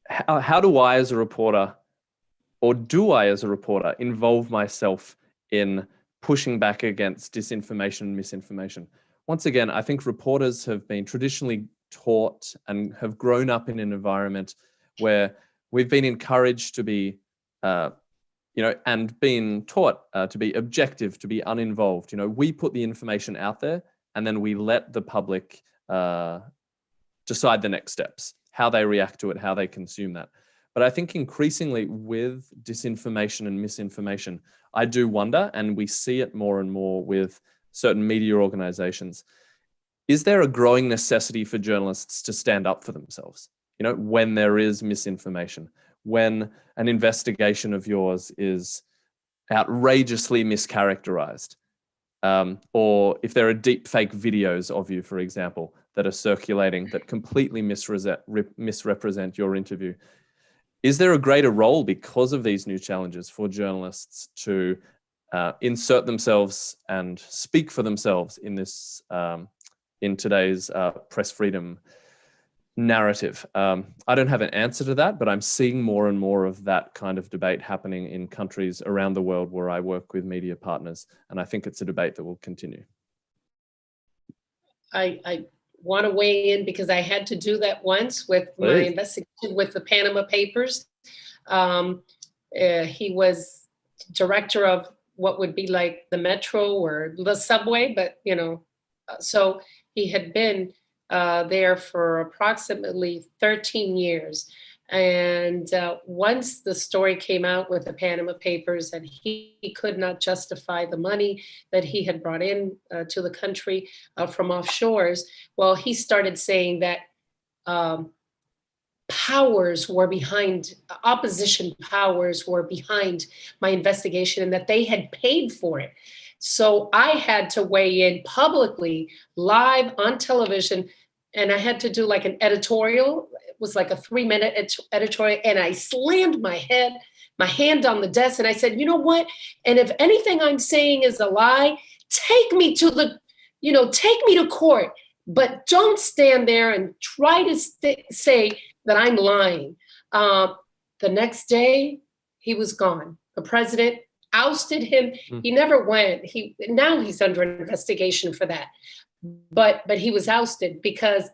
how do I as a reporter, or do I as a reporter, involve myself in pushing back against disinformation and misinformation? Once again, I think reporters have been traditionally taught and have grown up in an environment where we've been encouraged to be, and been taught to be objective, to be uninvolved. We put the information out there and then we let the public decide the next steps, how they react to it, how they consume that. But I think increasingly with disinformation and misinformation, I do wonder, and we see it more and more with certain media organizations, is there a growing necessity for journalists to stand up for themselves? When there is misinformation, when an investigation of yours is outrageously mischaracterized, or if there are deep fake videos of you, for example, that are circulating that completely misrepresent your interview. Is there a greater role because of these new challenges for journalists to insert themselves and speak for themselves in this in today's press freedom narrative? I don't have an answer to that, but I'm seeing more and more of that kind of debate happening in countries around the world where I work with media partners, and I think it's a debate that will continue. I want to weigh in because I had to do that once with my investigation with the Panama Papers. He was director of what would be like the metro or the subway, but so he had been there for approximately 13 years. And once the story came out with the Panama Papers and he could not justify the money that he had brought in to the country from offshores, well, he started saying that opposition powers were behind my investigation and that they had paid for it. So I had to weigh in publicly, live on television, and I had to do like an editorial. It was like a 3-minute editorial, and I slammed my hand on the desk, and I said, you know what? And if anything I'm saying is a lie, take me to court, but don't stand there and try to say that I'm lying. The next day, he was gone. The president ousted him. He never went. Now he's under investigation for that. But he was ousted because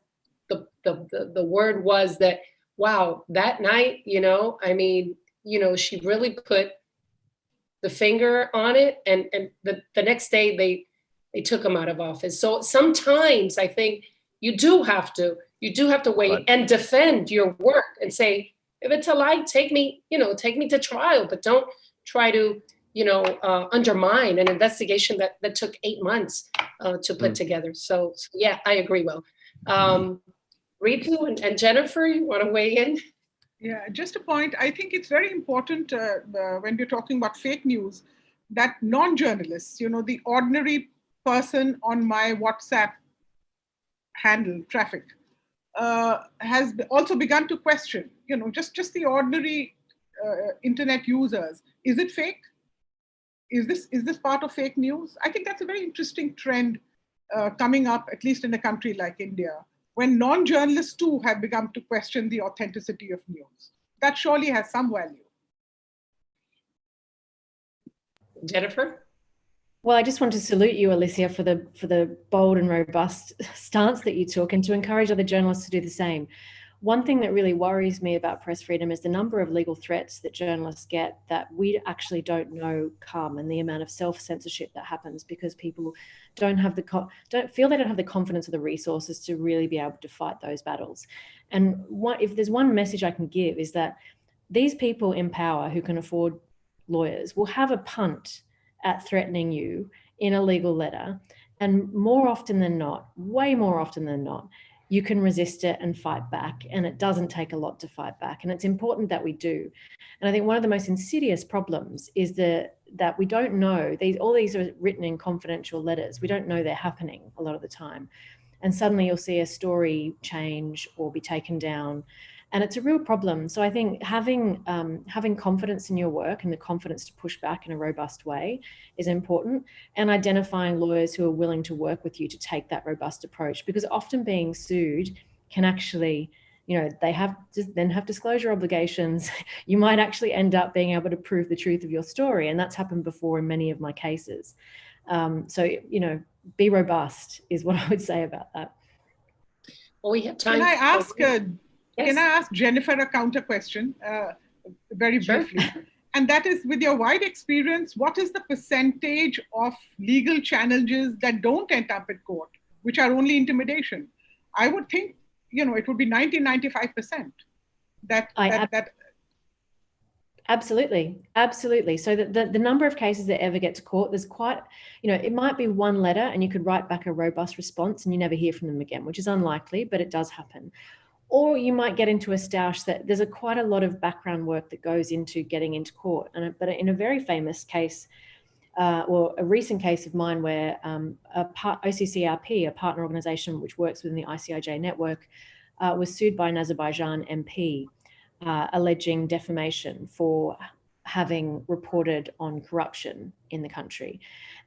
the word was that, wow, that night, she really put the finger on it, and the next day they took him out of office. So sometimes I think you do have to wait and defend your work and say, if it's a lie, take me to trial, but don't try to undermine an investigation that took 8 months to put together. So yeah, I agree, Will. Ritu and Jennifer, you want to weigh in? Yeah, just a point. I think it's very important when we're talking about fake news that non-journalists, the ordinary person on my WhatsApp handle, traffic, has also begun to question, just the ordinary internet users. Is it fake? Is this part of fake news? I think that's a very interesting trend coming up, at least in a country like India, when non-journalists too have begun to question the authenticity of news. That surely has some value. Jennifer? Well, I just want to salute you, Alicia, for the bold and robust stance that you took, and to encourage other journalists to do the same. One thing that really worries me about press freedom is the number of legal threats that journalists get that we actually don't know come, and the amount of self-censorship that happens because people don't have don't feel they don't have the confidence or the resources to really be able to fight those battles. And if there's one message I can give is that these people in power who can afford lawyers will have a punt at threatening you in a legal letter, and more often than not, way more often than not, you can resist it and fight back, and it doesn't take a lot to fight back, and it's important that we do. And I think one of the most insidious problems is that we don't know, all these are written in confidential letters, we don't know they're happening a lot of the time, and suddenly you'll see a story change or be taken down, And it's a real problem. So I think having confidence in your work and the confidence to push back in a robust way is important, and identifying lawyers who are willing to work with you to take that robust approach, because often being sued can actually, they then have disclosure obligations. You might actually end up being able to prove the truth of your story. And that's happened before in many of my cases. So, be robust is what I would say about that. Well, we have time. Can I ask Jennifer a counter question very briefly? Sure. And that is, with your wide experience, what is the percentage of legal challenges that don't end up at court, which are only intimidation? I would think, it would be 90-95%. Absolutely. So the number of cases that ever get to court, there's quite, it might be one letter and you could write back a robust response and you never hear from them again, which is unlikely, but it does happen. Or you might get into a stoush that there's quite a lot of background work that goes into getting into court. But in a very famous case, or a recent case of mine where OCCRP, a partner organization which works within the ICIJ network, was sued by an Azerbaijan MP, alleging defamation for having reported on corruption in the country.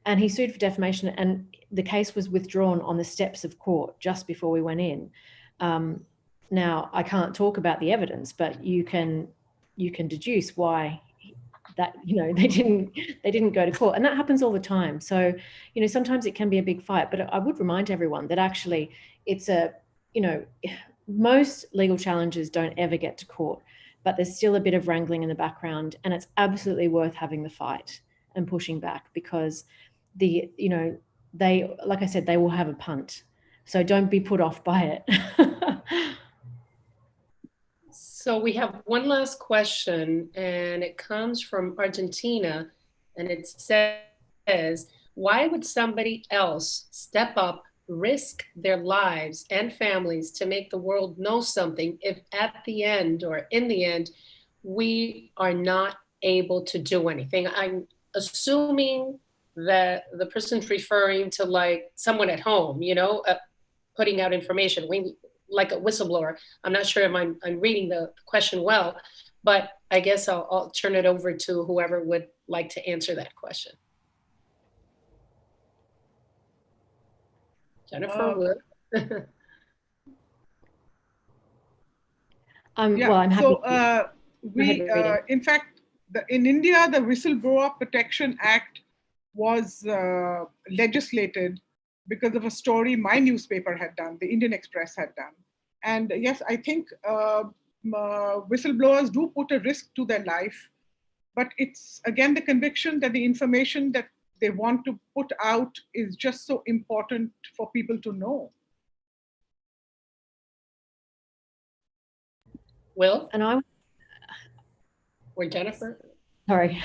And he sued for defamation, and the case was withdrawn on the steps of court just before we went in. Now, I can't talk about the evidence, but you can deduce why that, they didn't go to court. And that happens all the time. So, sometimes it can be a big fight, but I would remind everyone that actually it's most legal challenges don't ever get to court, but there's still a bit of wrangling in the background, and it's absolutely worth having the fight and pushing back, because they, like I said, they will have a punt. So don't be put off by it. So we have one last question, and it comes from Argentina, and it says, why would somebody else step up, risk their lives and families to make the world know something if at the end, or in the end, we are not able to do anything? I'm assuming that the person's referring to like someone at home, putting out information, like a whistleblower. I'm not sure if I'm reading the question well, but I guess I'll turn it over to whoever would like to answer that question. Jennifer would. Well, I'm happy. In fact, in India, the Whistleblower Protection Act was legislated because of a story my newspaper had done, the Indian Express had done. And yes, I think whistleblowers do put a risk to their life, but it's again the conviction that the information that they want to put out is just so important for people to know. Will? And or Jennifer? Sorry.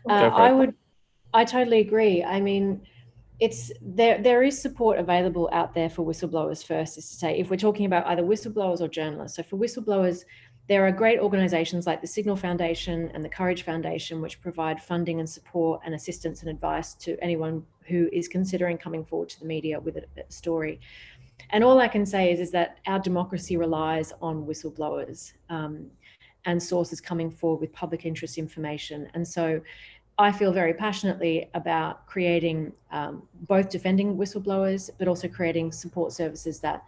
I totally agree. I mean, there is support available out there for whistleblowers, first is to say, if we're talking about either whistleblowers or journalists. So for whistleblowers, there are great organizations like the Signal Foundation and the Courage Foundation, which provide funding and support and assistance and advice to anyone who is considering coming forward to the media with a story. And all I can say is that our democracy relies on whistleblowers and sources coming forward with public interest information. And so I feel very passionately about creating both defending whistleblowers, but also creating support services that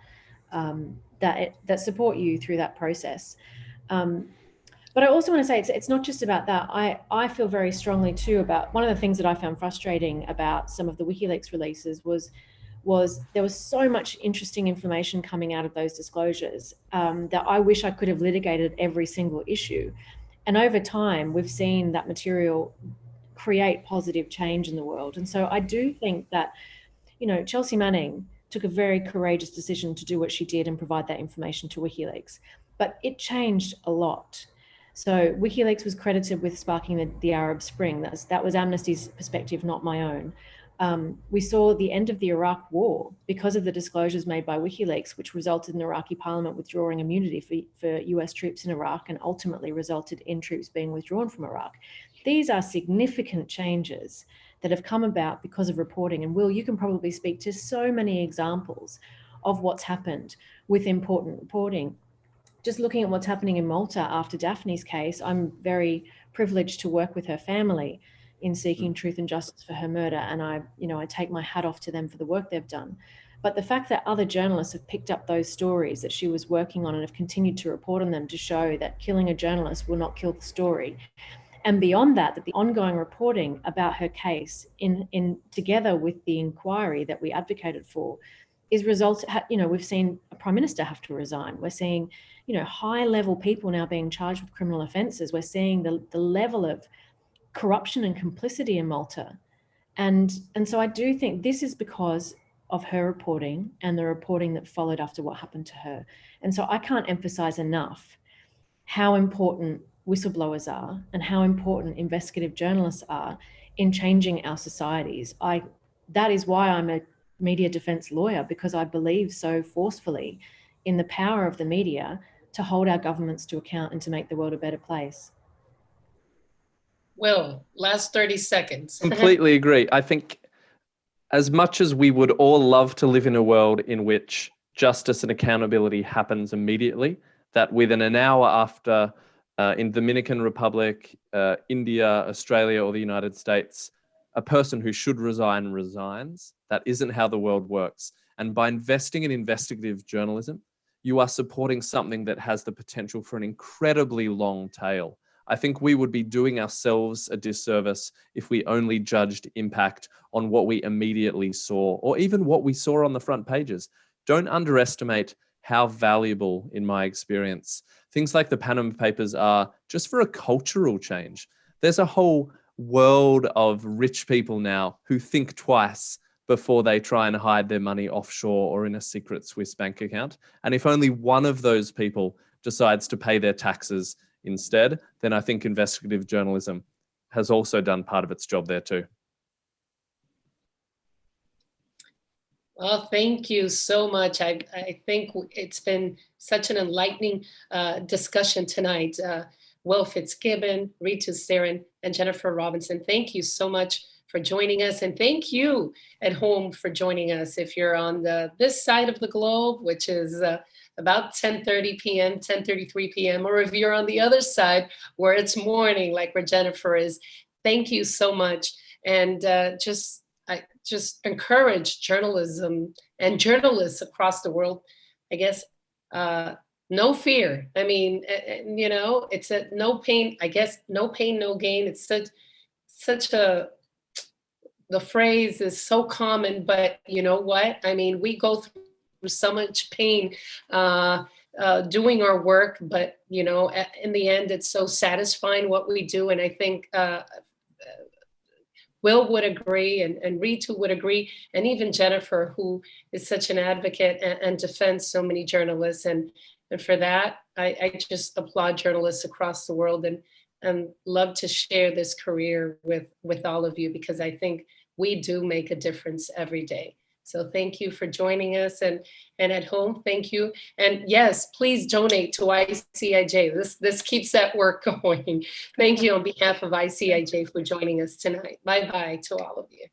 support you through that process. But I also want to say it's not just about that. I feel very strongly too about one of the things that I found frustrating about some of the WikiLeaks releases was there was so much interesting information coming out of those disclosures that I wish I could have litigated every single issue. And over time, we've seen that material create positive change in the world. And so I do think that, Chelsea Manning took a very courageous decision to do what she did and provide that information to WikiLeaks, but it changed a lot. So WikiLeaks was credited with sparking the Arab Spring. That was Amnesty's perspective, not my own. We saw the end of the Iraq War because of the disclosures made by WikiLeaks, which resulted in the Iraqi parliament withdrawing immunity for US troops in Iraq and ultimately resulted in troops being withdrawn from Iraq. These are significant changes that have come about because of reporting. And Will, you can probably speak to so many examples of what's happened with important reporting. just looking at what's happening in Malta after Daphne's case, I'm very privileged to work with her family in seeking truth and justice for her murder. And I take my hat off to them for the work they've done. But the fact that other journalists have picked up those stories that she was working on and have continued to report on them to show that killing a journalist will not kill the story. And beyond that, that the ongoing reporting about her case in together with the inquiry that we advocated for is we've seen a prime minister have to resign. We're seeing, high level people now being charged with criminal offences. We're seeing the level of corruption and complicity in Malta. And so I do think this is because of her reporting and the reporting that followed after what happened to her. And so I can't emphasize enough how important whistleblowers are and how important investigative journalists are in changing our societies. That is why I'm a media defense lawyer, because I believe so forcefully in the power of the media to hold our governments to account and to make the world a better place. Will, last 30 seconds. Completely agree. I think as much as we would all love to live in a world in which justice and accountability happens immediately, that within an hour after in Dominican Republic, India, Australia, or the United States, a person who should resign resigns. That isn't how the world works. And by investing in investigative journalism, you are supporting something that has the potential for an incredibly long tail. I think we would be doing ourselves a disservice if we only judged impact on what we immediately saw, or even what we saw on the front pages. Don't underestimate how valuable, in my experience, things like the Panama Papers are just for a cultural change. There's a whole world of rich people now who think twice before they try and hide their money offshore or in a secret Swiss bank account. And if only one of those people decides to pay their taxes instead, then I think investigative journalism has also done part of its job there too. Well, thank you so much. I think it's been such an enlightening discussion tonight. Will Fitzgibbon, Ritu Sarin, and Jennifer Robinson, thank you so much for joining us. And thank you at home for joining us. If you're on this side of the globe, which is about 10:30 p.m., 10:33 p.m., or if you're on the other side where it's morning, like where Jennifer is, thank you so much. And I just encourage journalism and journalists across the world, I guess, no fear. I mean, it's a no pain, I guess, no pain, no gain. It's the phrase is so common, but you know what? I mean, we go through so much pain doing our work, but in the end, it's so satisfying what we do. And I think Will would agree, and Ritu would agree, and even Jennifer, who is such an advocate and defends so many journalists. And for that, I just applaud journalists across the world and love to share this career with all of you, because I think we do make a difference every day. So thank you for joining us, and at home, thank you. And yes, please donate to ICIJ. This keeps that work going. Thank you on behalf of ICIJ for joining us tonight. Bye-bye to all of you.